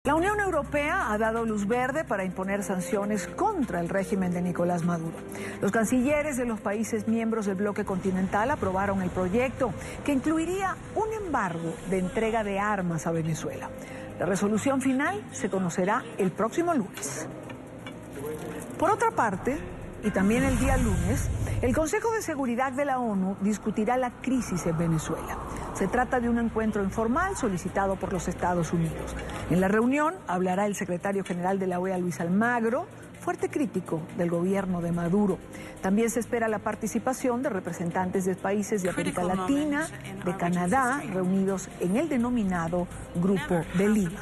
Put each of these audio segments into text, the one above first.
La Unión Europea ha dado luz verde para imponer sanciones contra el régimen de Nicolás Maduro. Los cancilleres de los países miembros del bloque continental aprobaron el proyecto que incluiría un embargo de entrega de armas a Venezuela. La resolución final se conocerá el próximo lunes. Por otra parte, y también el día lunes, el Consejo de Seguridad de la ONU discutirá la crisis en Venezuela. Se trata de un encuentro informal solicitado por los Estados Unidos. En la reunión hablará el secretario general de la OEA, Luis Almagro, fuerte crítico del gobierno de Maduro. También se espera la participación de representantes de países de América Latina, de Canadá, reunidos en el denominado Grupo de Lima.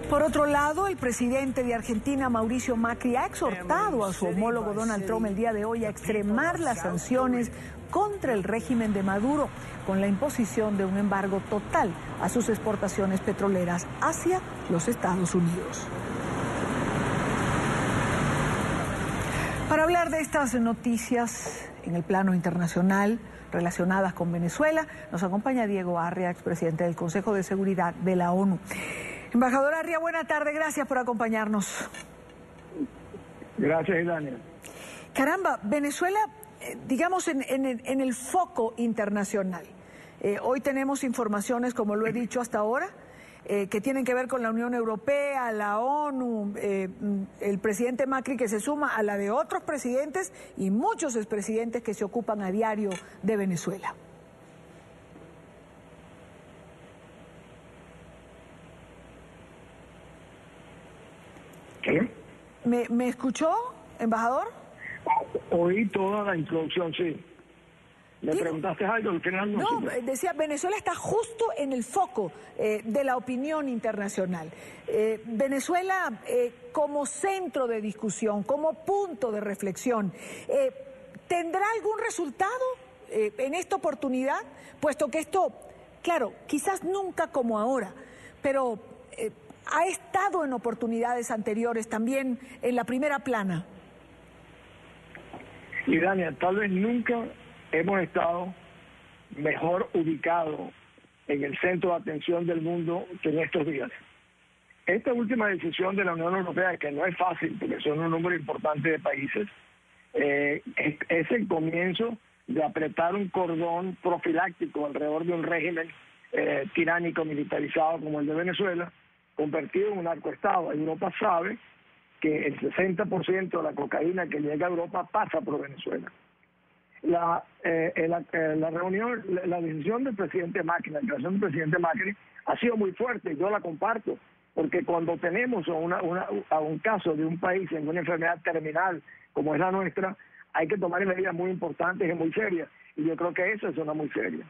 Por otro lado, el presidente de Argentina, Mauricio Macri, ha exhortado a su homólogo Donald Trump el día de hoy a extremar las sanciones contra el régimen de Maduro, con la imposición de un embargo total a sus exportaciones petroleras hacia los Estados Unidos. Para hablar de estas noticias en el plano internacional relacionadas con Venezuela, nos acompaña Diego Arria, expresidente del Consejo de Seguridad de la ONU. Embajador Arria, buena tarde, gracias por acompañarnos. Gracias, Daniel. Caramba, Venezuela, digamos, en el foco internacional. Hoy tenemos informaciones, como lo he dicho hasta ahora, que tienen que ver con la Unión Europea, la ONU, el presidente Macri que se suma a la de otros presidentes y muchos expresidentes que se ocupan a diario de Venezuela. ¿Qué? ¿Me escuchó, embajador? Oí toda la introducción, sí. ¿Me preguntaste algo al final? No, decía, Venezuela está justo en el foco de la opinión internacional. Venezuela como centro de discusión, como punto de reflexión. ¿Tendrá algún resultado en esta oportunidad? Puesto que esto, claro, quizás nunca como ahora, pero ha estado en oportunidades anteriores también en la primera plana. Y Daniel, tal vez nunca hemos estado mejor ubicados en el centro de atención del mundo que en estos días. Esta última decisión de la Unión Europea, que no es fácil porque son un número importante de países, es el comienzo de apretar un cordón profiláctico alrededor de un régimen tiránico militarizado como el de Venezuela, convertido en un narcoestado. Europa sabe que el 60% de la cocaína que llega a Europa pasa por Venezuela. La decisión del presidente Macri, la declaración del presidente Macri ha sido muy fuerte, yo la comparto, porque cuando tenemos a un caso de un país en una enfermedad terminal como es la nuestra, hay que tomar medidas muy importantes y muy serias, y yo creo que esa es una muy seria.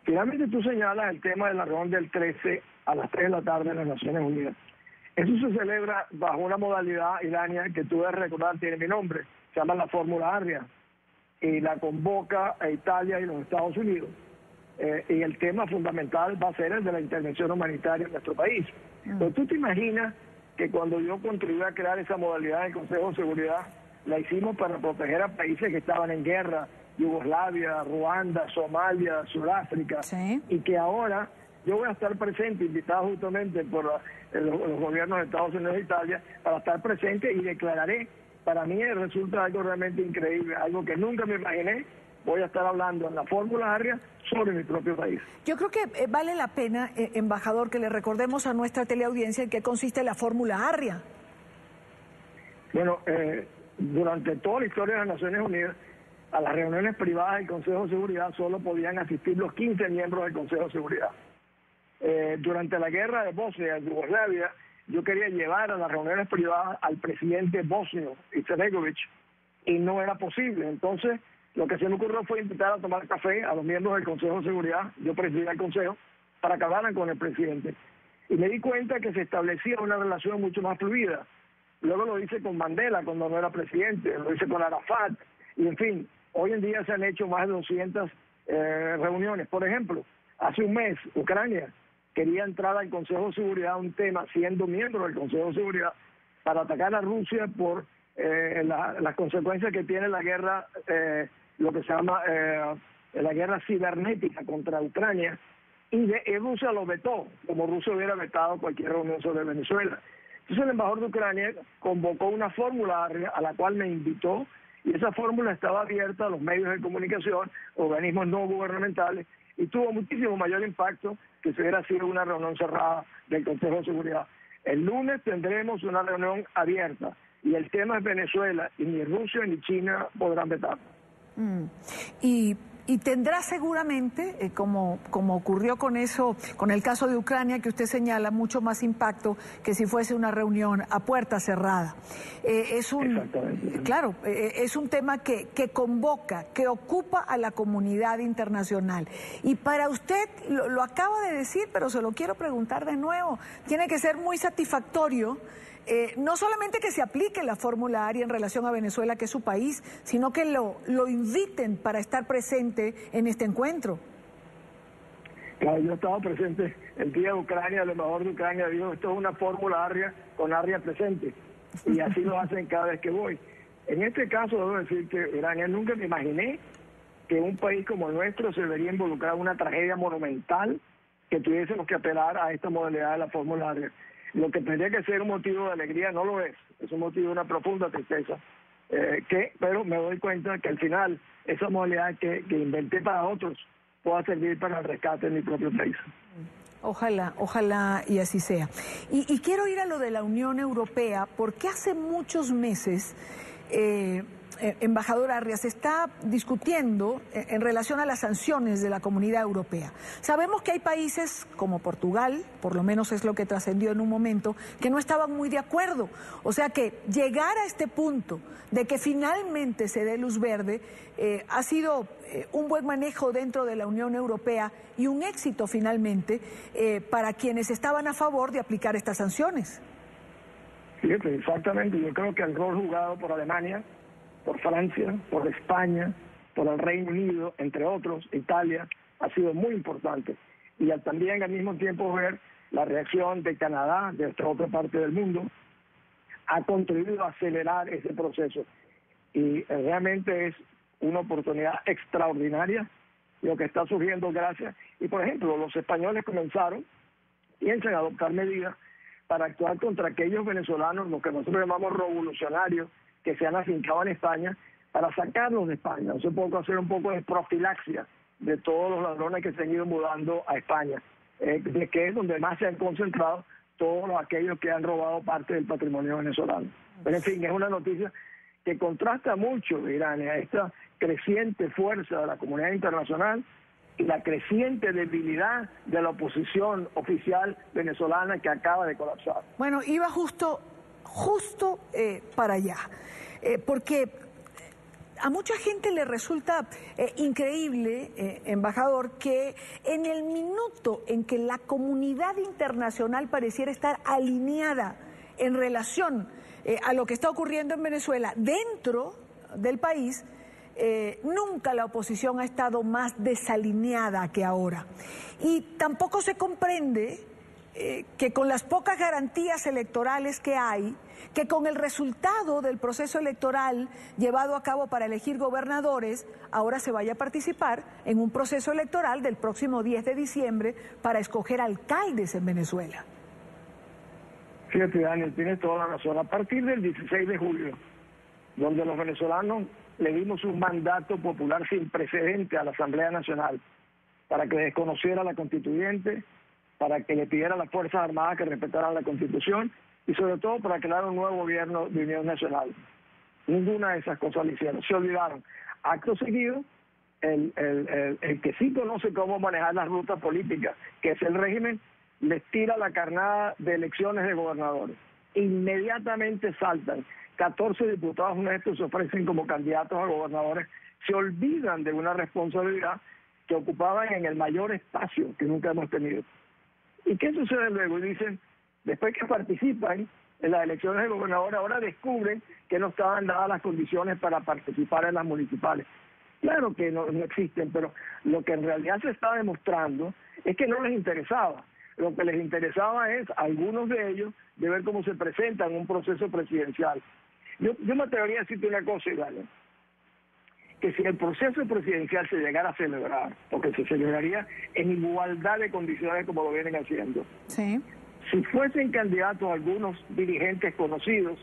Finalmente tú señalas el tema de la reunión del 13 a las 3 de la tarde en las Naciones Unidas. Eso se celebra bajo una modalidad, Ilania, que tú debes recordar, tiene mi nombre, se llama la Fórmula Arria, y la convoca a Italia y los Estados Unidos. Y el tema fundamental va a ser el de la intervención humanitaria en nuestro país. Pero tú te imaginas que cuando yo contribuí a crear esa modalidad del Consejo de Seguridad, la hicimos para proteger a países que estaban en guerra, Yugoslavia, Ruanda, Somalia, Sudáfrica, sí. Y que ahora yo voy a estar presente, invitado justamente por los gobiernos de Estados Unidos e Italia, para estar presente y declararé. Para mí resulta algo realmente increíble, algo que nunca me imaginé. Voy a estar hablando en la Fórmula Arria sobre mi propio país. Yo creo que vale la pena, embajador, que le recordemos a nuestra teleaudiencia en qué consiste la Fórmula Arria. Bueno, durante toda la historia de las Naciones Unidas, a las reuniones privadas del Consejo de Seguridad solo podían asistir los 15 miembros del Consejo de Seguridad. Durante la guerra de Bosnia y Yugoslavia, yo quería llevar a las reuniones privadas al presidente bosnio, Izetbegovic, y no era posible. Entonces, lo que se me ocurrió fue invitar a tomar café a los miembros del Consejo de Seguridad, yo presidía el Consejo, para que hablaran con el presidente. Y me di cuenta que se establecía una relación mucho más fluida. Luego lo hice con Mandela cuando no era presidente, lo hice con Arafat, y en fin, hoy en día se han hecho más de 200 reuniones. Por ejemplo, hace un mes, Ucrania quería entrar al Consejo de Seguridad un tema, siendo miembro del Consejo de Seguridad, para atacar a Rusia por las consecuencias que tiene la guerra, lo que se llama la guerra cibernética contra Ucrania, y Rusia lo vetó, como Rusia hubiera vetado cualquier reunión sobre Venezuela. Entonces el embajador de Ucrania convocó una fórmula a la cual me invitó, y esa fórmula estaba abierta a los medios de comunicación, organismos no gubernamentales, y tuvo muchísimo mayor impacto que si hubiera sido una reunión cerrada del Consejo de Seguridad. El lunes tendremos una reunión abierta, y el tema es Venezuela, y ni Rusia ni China podrán vetar. Y tendrá seguramente, como ocurrió con el caso de Ucrania que usted señala, mucho más impacto que si fuese una reunión a puerta cerrada. Claro, es un tema que convoca, que ocupa a la comunidad internacional. Y para usted, lo acaba de decir, pero se lo quiero preguntar de nuevo, tiene que ser muy satisfactorio. No solamente que se aplique la fórmula ARI en relación a Venezuela, que es su país, sino que lo inviten para estar presente en este encuentro. Claro, yo estaba presente el día de Ucrania, el embajador de Ucrania dijo, esto es una fórmula ARIA con ARIA presente, y así lo hacen cada vez que voy. En este caso debo decir que Irania, nunca me imaginé que un país como el nuestro se vería involucrado en una tragedia monumental que tuviésemos que apelar a esta modalidad de la fórmula ARIA. Lo que tendría que ser un motivo de alegría no lo es un motivo de una profunda tristeza, pero me doy cuenta que al final esa modalidad que inventé para otros pueda servir para el rescate de mi propio país. Ojalá y así sea. Y quiero ir a lo de la Unión Europea, porque hace muchos meses, embajador Arrias, se está discutiendo en relación a las sanciones de la Comunidad Europea. Sabemos que hay países como Portugal, por lo menos es lo que trascendió en un momento, que no estaban muy de acuerdo. O sea que llegar a este punto de que finalmente se dé luz verde ha sido un buen manejo dentro de la Unión Europea y un éxito finalmente para quienes estaban a favor de aplicar estas sanciones. Sí, exactamente. Yo creo que el rol jugado por Alemania, por Francia, por España, por el Reino Unido, entre otros, Italia, ha sido muy importante. Y también al mismo tiempo ver la reacción de Canadá, de esta otra parte del mundo, ha contribuido a acelerar ese proceso. Y realmente es una oportunidad extraordinaria lo que está surgiendo gracias. Y por ejemplo, los españoles piensan adoptar medidas para actuar contra aquellos venezolanos, lo que nosotros llamamos revolucionarios, que se han afincado en España, para sacarlos de España. Hace poco hacer un poco de profilaxia de todos los ladrones que se han ido mudando a España, de que es donde más se han concentrado todos aquellos que han robado parte del patrimonio venezolano. Pero en fin, es una noticia que contrasta mucho, Irania, esta creciente fuerza de la comunidad internacional y la creciente debilidad de la oposición oficial venezolana que acaba de colapsar. Bueno, iba justo para allá, porque a mucha gente le resulta increíble, embajador, que en el minuto en que la comunidad internacional pareciera estar alineada en relación a lo que está ocurriendo en Venezuela dentro del país, nunca la oposición ha estado más desalineada que ahora. Y tampoco se comprende que con las pocas garantías electorales que hay, que con el resultado del proceso electoral llevado a cabo para elegir gobernadores, ahora se vaya a participar en un proceso electoral del próximo 10 de diciembre para escoger alcaldes en Venezuela. Fíjate, Daniel, tienes toda la razón. A partir del 16 de julio, donde los venezolanos le dimos un mandato popular sin precedente a la Asamblea Nacional para que desconociera la constituyente, para que le pidiera a las Fuerzas Armadas que respetaran la Constitución y sobre todo para crear un nuevo gobierno de unión nacional. Ninguna de esas cosas lo hicieron, se olvidaron. Acto seguido, el que sí conoce cómo manejar las rutas políticas, que es el régimen, les tira la carnada de elecciones de gobernadores. Inmediatamente saltan. 14 diputados honestos se ofrecen como candidatos a gobernadores, se olvidan de una responsabilidad que ocupaban en el mayor espacio que nunca hemos tenido. ¿Y qué sucede luego? Y dicen, después que participan en las elecciones de gobernador, ahora descubren que no estaban dadas las condiciones para participar en las municipales. Claro que no existen, pero lo que en realidad se está demostrando es que no les interesaba. Lo que les interesaba es, a algunos de ellos, de ver cómo se presenta en un proceso presidencial. Yo me atrevería a decirte una cosa, Iván. que si el proceso presidencial se llegara a celebrar, porque se celebraría en igualdad de condiciones como lo vienen haciendo, sí, si fuesen candidatos algunos dirigentes conocidos,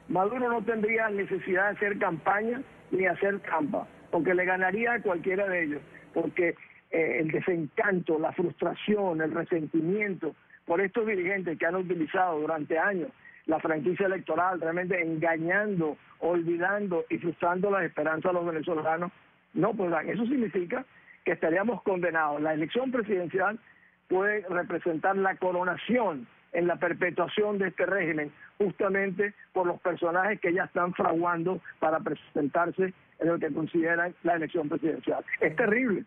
Maduro no tendría necesidad de hacer campaña ni hacer trampa, porque le ganaría a cualquiera de ellos, porque el desencanto, la frustración, el resentimiento por estos dirigentes que han utilizado durante años la franquicia electoral, realmente engañando, olvidando y frustrando las esperanzas de los venezolanos, no podrán. Eso significa que estaríamos condenados. La elección presidencial puede representar la coronación en la perpetuación de este régimen, justamente por los personajes que ya están fraguando para presentarse en lo que consideran la elección presidencial. Es terrible.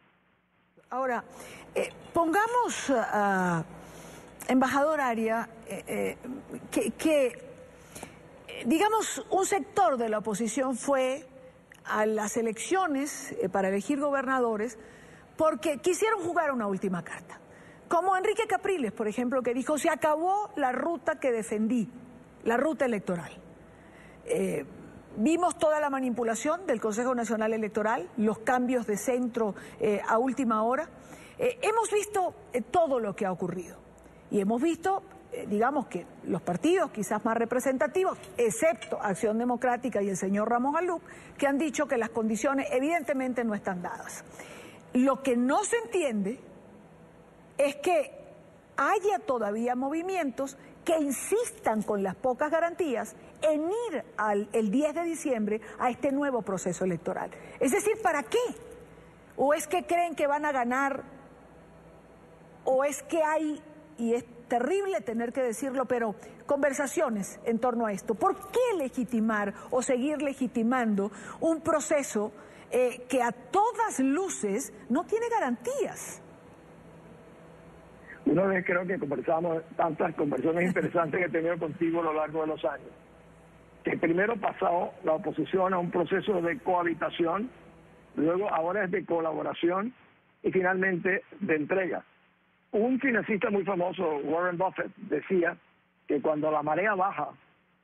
Ahora, pongamos, embajador Aria, digamos, un sector de la oposición fue a las elecciones para elegir gobernadores porque quisieron jugar una última carta. Como Enrique Capriles, por ejemplo, que dijo, se acabó la ruta que defendí, la ruta electoral. Vimos toda la manipulación del Consejo Nacional Electoral, los cambios de centro a última hora. Hemos visto todo lo que ha ocurrido y hemos visto, digamos que los partidos quizás más representativos, excepto Acción Democrática y el señor Ramos Aluc, que han dicho que las condiciones evidentemente no están dadas. Lo que no se entiende es que haya todavía movimientos que insistan con las pocas garantías en ir el 10 de diciembre a este nuevo proceso electoral. Es decir, ¿para qué? ¿O es que creen que van a ganar? ¿O es que hay, y es terrible tener que decirlo, pero conversaciones en torno a esto? ¿Por qué legitimar o seguir legitimando un proceso que a todas luces no tiene garantías? Una vez creo que conversamos tantas conversaciones interesantes que he tenido contigo a lo largo de los años, que primero pasó la oposición a un proceso de cohabitación, luego ahora es de colaboración y finalmente de entrega. Un financista muy famoso, Warren Buffett, decía que cuando la marea baja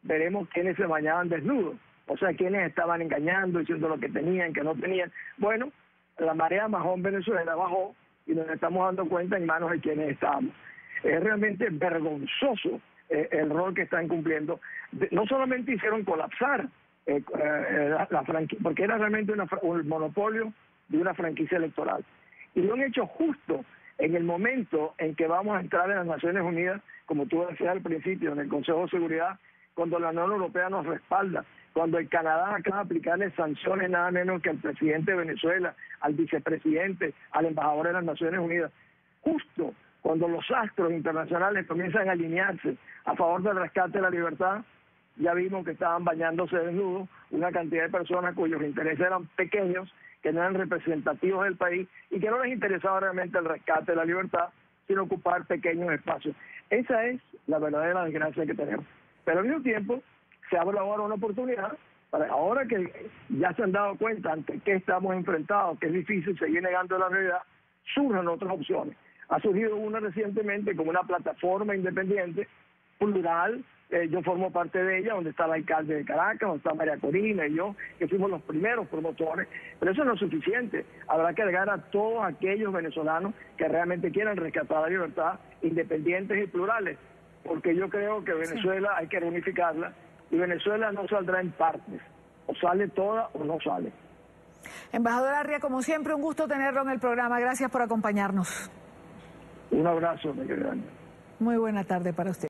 veremos quiénes se bañaban desnudos, o sea, quiénes estaban engañando, diciendo lo que tenían, que no tenían. Bueno, la marea bajó en Venezuela, bajó, y nos estamos dando cuenta en manos de quienes estamos. Es realmente vergonzoso el rol que están cumpliendo. No solamente hicieron colapsar la franquicia, porque era realmente un monopolio de una franquicia electoral. Y lo han hecho justo en el momento en que vamos a entrar en las Naciones Unidas, como tú decías al principio, en el Consejo de Seguridad, cuando la Unión Europea nos respalda, cuando el Canadá acaba de aplicarle sanciones nada menos que al presidente de Venezuela, al vicepresidente, al embajador de las Naciones Unidas. Justo cuando los astros internacionales comienzan a alinearse a favor del rescate de la libertad, ya vimos que estaban bañándose desnudos una cantidad de personas cuyos intereses eran pequeños, que no eran representativos del país y que no les interesaba realmente el rescate de la libertad, sino ocupar pequeños espacios. Esa es la verdadera desgracia que tenemos. Pero al mismo tiempo, se abre ahora una oportunidad para ahora que ya se han dado cuenta ante qué estamos enfrentados, que es difícil seguir negando la realidad, surgen otras opciones. Ha surgido una recientemente como una plataforma independiente, plural, yo formo parte de ella, donde está el alcalde de Caracas, donde está María Corina y yo, que fuimos los primeros promotores, pero eso no es suficiente. Habrá que llegar a todos aquellos venezolanos que realmente quieran rescatar la libertad, independientes y plurales, porque yo creo que Venezuela hay que reunificarla, y Venezuela no saldrá en partes, o sale toda o no sale. Embajador Arria, como siempre, un gusto tenerlo en el programa. Gracias por acompañarnos. Un abrazo, mi querida. Muy buena tarde para usted.